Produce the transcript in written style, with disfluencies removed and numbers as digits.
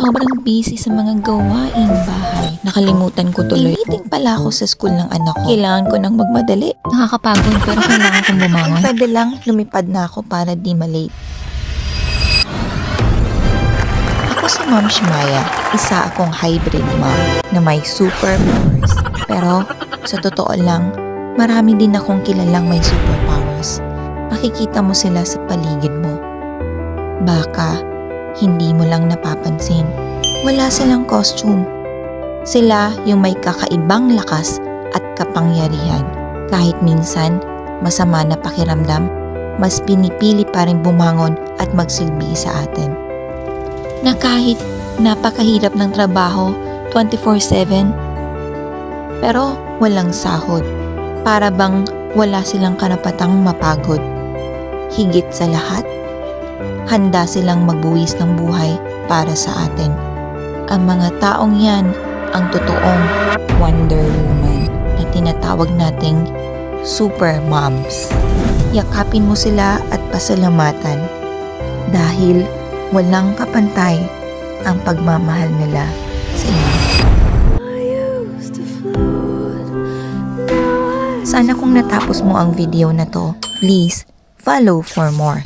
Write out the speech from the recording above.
sobrang busy sa mga gawaing bahay. Nakalimutan ko tuloy. Meeting pala ako sa school ng anak ko. Kailangan ko nang magmadali. Nakakapagod pero kailangan kong bumangon. Pwede lang, lumipad na ako para di malate. Ako si Ma'am Shmaya. Isa akong hybrid mom na may superpowers. Pero sa totoo lang, marami din akong kilalang may superpowers. Makikita mo sila sa paligid mo. Baka hindi mo lang napapansin. Wala silang costume. Sila yung may kakaibang lakas at kapangyarihan. Kahit minsan, masama na pakiramdam, mas pinipili pa rin bumangon at magsilbi sa atin. Na kahit napakahirap ng trabaho 24/7, pero walang sahod. Para bang wala silang karapatang mapagod. Higit sa lahat, handa silang magbuwis ng buhay para sa atin. Ang mga taong yan ang totoong Wonder Woman na tinatawag nating Super Moms. Yakapin mo sila at pasalamatan dahil walang kapantay ang pagmamahal nila sa inyo. Sana kung natapos mo ang video na to, please follow for more.